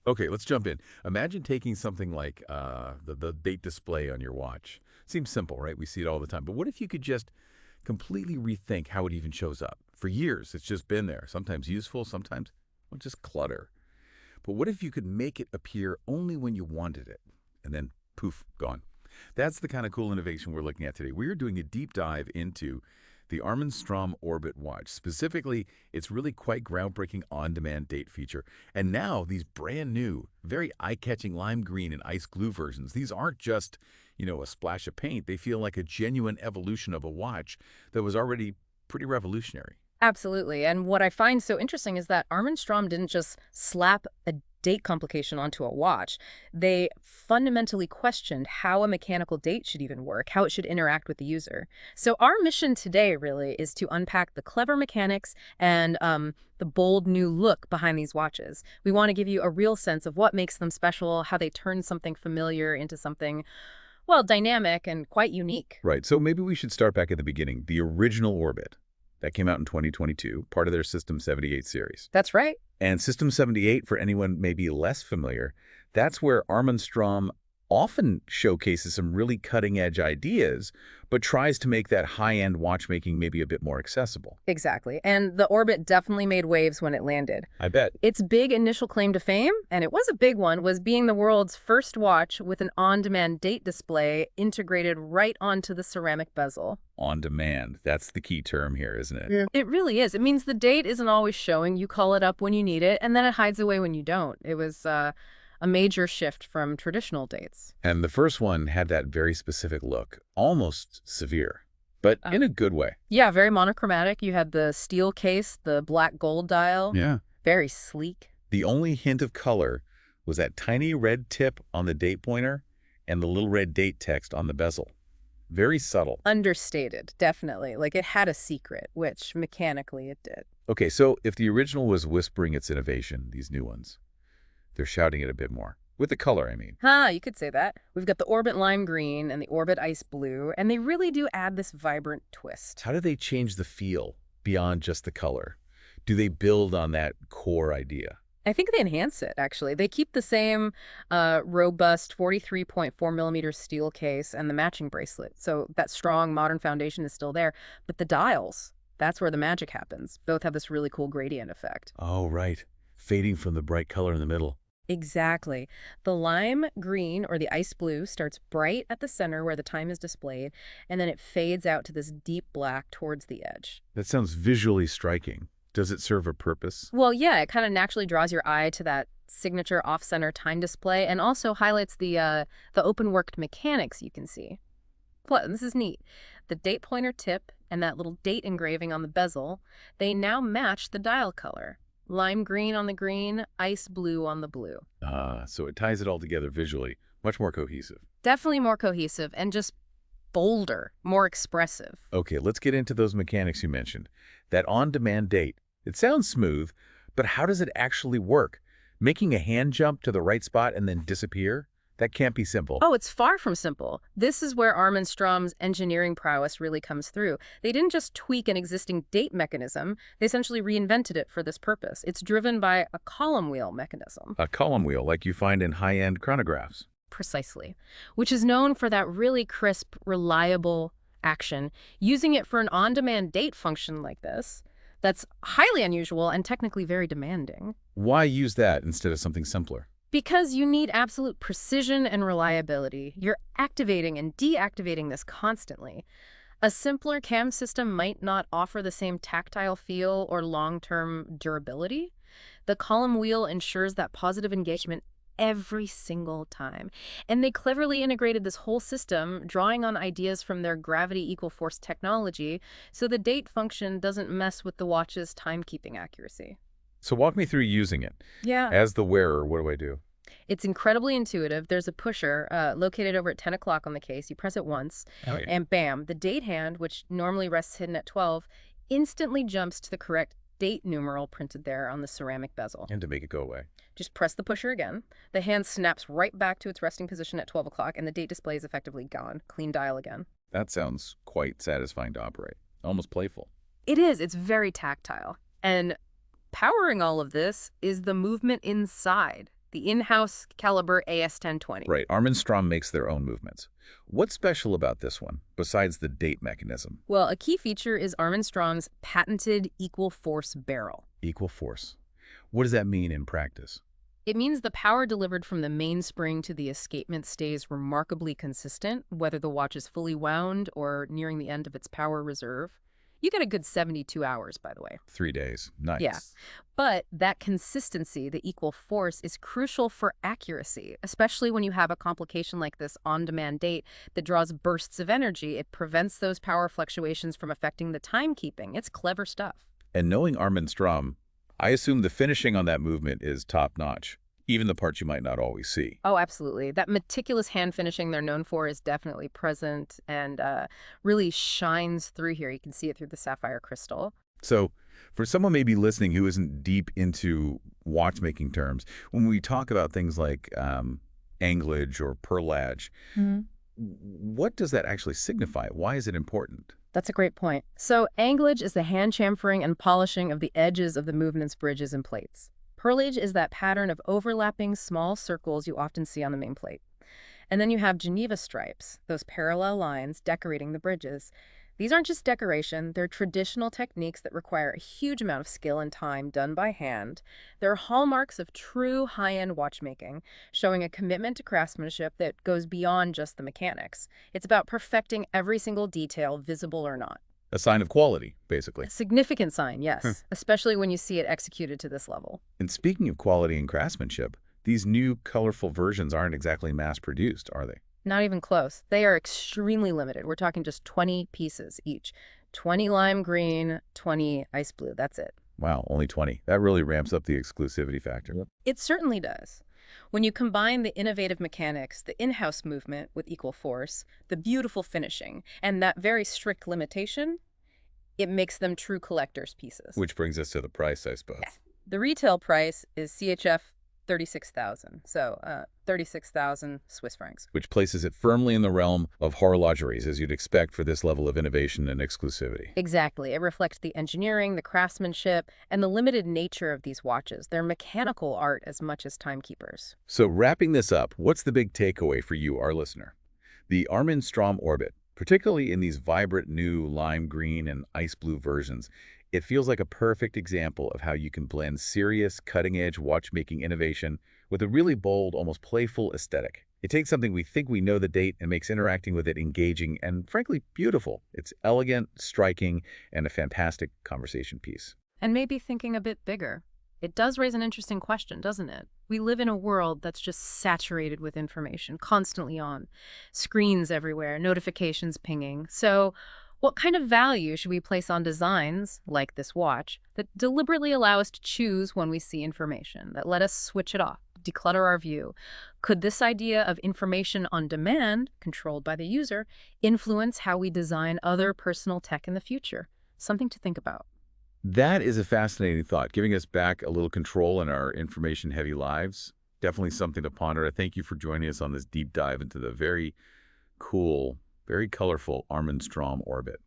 Okay, let's jump in. Imagine taking something like the date display on your watch. Seems simple, right? We see it all the time. But what if you could just completely rethink how it even shows up? For years, it's just been there. Sometimes useful, sometimes, well, just clutter. But what if you could make it appear only when you wanted it? And then, poof, gone. That's the kind of cool innovation we're looking at today. We're doing a deep dive into the Armin Strom Orbit watch. Specifically, it's really quite groundbreaking on-demand date feature. And now these brand new, very eye-catching lime green and ice glue versions, these aren't just, a splash of paint. They feel like a genuine evolution of a watch that was already pretty revolutionary. Absolutely. And what I find so interesting is that Armin Strom didn't just slap a date complication onto a watch. They fundamentally questioned how a mechanical date should even work, how it should interact with the user. So our mission today really is to unpack the clever mechanics and the bold new look behind these watches. We want to give you a real sense of what makes them special, how they turn something familiar into something, well, dynamic and quite unique. Right, so maybe we should start back at the beginning. The original Orbit, that came out in 2022, part of their System 78 series. That's right. And System 78, for anyone maybe less familiar, that's where Armin Strom often showcases some really cutting-edge ideas, but tries to make that high-end watchmaking maybe a bit more accessible. Exactly. And the Orbit definitely made waves when it landed. I bet. Its big initial claim to fame, and it was a big one, was being the world's first watch with an on-demand date display integrated right onto the ceramic bezel. On demand. That's the key term here, isn't it? Yeah. It really is. It means the date isn't always showing. You call it up when you need it, and then it hides away when you don't. It was a major shift from traditional dates. And the first one had that very specific look, almost severe, but in a good way. Yeah, very monochromatic. You had the steel case, the black gold dial. Yeah. Very sleek. The only hint of color was that tiny red tip on the date pointer and the little red date text on the bezel. Very subtle. Understated, definitely. Like it had a secret, which mechanically it did. Okay, so if the original was whispering its innovation, these new ones, they're shouting it a bit more. With the color, I mean. You could say that. We've got the Orbit lime green and the Orbit ice blue, and they really do add this vibrant twist. How do they change the feel beyond just the color? Do they build on that core idea? I think they enhance it, actually. They keep the same robust 43.4 millimeter steel case and the matching bracelet. So that strong modern foundation is still there. But the dials, that's where the magic happens. Both have this really cool gradient effect. Oh, right. Fading from the bright color in the middle. Exactly. The lime green or the ice blue starts bright at the center where the time is displayed, and then it fades out to this deep black towards the edge. That sounds visually striking. Does it serve a purpose? Well, yeah, it kind of naturally draws your eye to that signature off-center time display and also highlights the open-worked mechanics you can see. Plus, this is neat. The date pointer tip and that little date engraving on the bezel, they now match the dial color. Lime green on the green, ice blue on the blue. So it ties it all together visually. Much more cohesive. Definitely more cohesive and just bolder, more expressive. Okay, let's get into those mechanics you mentioned. That on-demand date. It sounds smooth, but how does it actually work? Making a hand jump to the right spot and then disappear? That can't be simple. Oh, it's far from simple. This is where Armin Strom's engineering prowess really comes through. They didn't just tweak an existing date mechanism, they essentially reinvented it for this purpose. It's driven by a column wheel mechanism. A column wheel like you find in high-end chronographs. Precisely. Which is known for that really crisp, reliable action. Using it for an on-demand date function like this, that's highly unusual and technically very demanding. Why use that instead of something simpler? Because you need absolute precision and reliability. You're activating and deactivating this constantly. A simpler cam system might not offer the same tactile feel or long-term durability. The column wheel ensures that positive engagement every single time. And they cleverly integrated this whole system, drawing on ideas from their gravity equal force technology, so the date function doesn't mess with the watch's timekeeping accuracy. So walk me through using it. Yeah. As the wearer, what do I do? It's incredibly intuitive. There's a pusher located over at 10 o'clock on the case. You press it once, and bam, the date hand, which normally rests hidden at 12, instantly jumps to the correct date numeral printed there on the ceramic bezel. And to make it go away. Just press the pusher again. The hand snaps right back to its resting position at 12 o'clock, and the date display is effectively gone. Clean dial again. That sounds quite satisfying to operate. Almost playful. It is. It's very tactile. And powering all of this is the movement inside. the in-house caliber AS-1020. Right, Armin Strom makes their own movements. What's special about this one, besides the date mechanism? Well, a key feature is Armin Strom's patented equal force barrel. Equal force. What does that mean in practice? It means the power delivered from the mainspring to the escapement stays remarkably consistent, whether the watch is fully wound or nearing the end of its power reserve. You get a good 72 hours, by the way. 3 days. Nice. Yeah. But that consistency, the equal force, is crucial for accuracy, especially when you have a complication like this on-demand date that draws bursts of energy. It prevents those power fluctuations from affecting the timekeeping. It's clever stuff. And knowing Armin Strom, I assume the finishing on that movement is top-notch, even the parts you might not always see. Oh, absolutely. That meticulous hand finishing they're known for is definitely present and really shines through here. You can see it through the sapphire crystal. So for someone maybe listening who isn't deep into watchmaking terms, when we talk about things like anglage or perlage, what does that actually signify? Why is it important? That's a great point. So anglage is the hand chamfering and polishing of the edges of the movements, bridges, and plates. Perlage is that pattern of overlapping small circles you often see on the main plate. And then you have Geneva stripes, those parallel lines decorating the bridges. These aren't just decoration, they're traditional techniques that require a huge amount of skill and time done by hand. They're hallmarks of true high-end watchmaking, showing a commitment to craftsmanship that goes beyond just the mechanics. It's about perfecting every single detail, visible or not. A sign of quality, basically. A significant sign, yes, especially when you see it executed to this level. And speaking of quality and craftsmanship, these new colorful versions aren't exactly mass-produced, are they? Not even close. They are extremely limited. We're talking just 20 pieces each. 20 lime green, 20 ice blue. That's it. Wow, only 20. That really ramps up the exclusivity factor. It certainly does. When you combine the innovative mechanics, the in-house movement with equal force, the beautiful finishing, and that very strict limitation, it makes them true collector's pieces. Which brings us to the price, I suppose. Yeah. The retail price is CHF 36,000, so 36,000 Swiss francs. Which places it firmly in the realm of horologeries, as you'd expect for this level of innovation and exclusivity. Exactly. It reflects the engineering, the craftsmanship, and the limited nature of these watches. They're mechanical art as much as timekeepers. So wrapping this up, what's the big takeaway for you, our listener? The Armin Strom Orbit, particularly in these vibrant new lime green and ice blue versions, it feels like a perfect example of how you can blend serious, cutting-edge watchmaking innovation with a really bold, almost playful aesthetic. It takes something we think we know the date and makes interacting with it engaging and, frankly, beautiful. It's elegant, striking, and a fantastic conversation piece. And maybe thinking a bit bigger. It does raise an interesting question, doesn't it? We live in a world that's just saturated with information, constantly on. Screens everywhere, notifications pinging. So what kind of value should we place on designs, like this watch, that deliberately allow us to choose when we see information, that let us switch it off, declutter our view? Could this idea of information on demand, controlled by the user, influence how we design other personal tech in the future? Something to think about. That is a fascinating thought, giving us back a little control in our information-heavy lives. Definitely something to ponder. I thank you for joining us on this deep dive into the very cool, very colorful Armin Strom Orbit.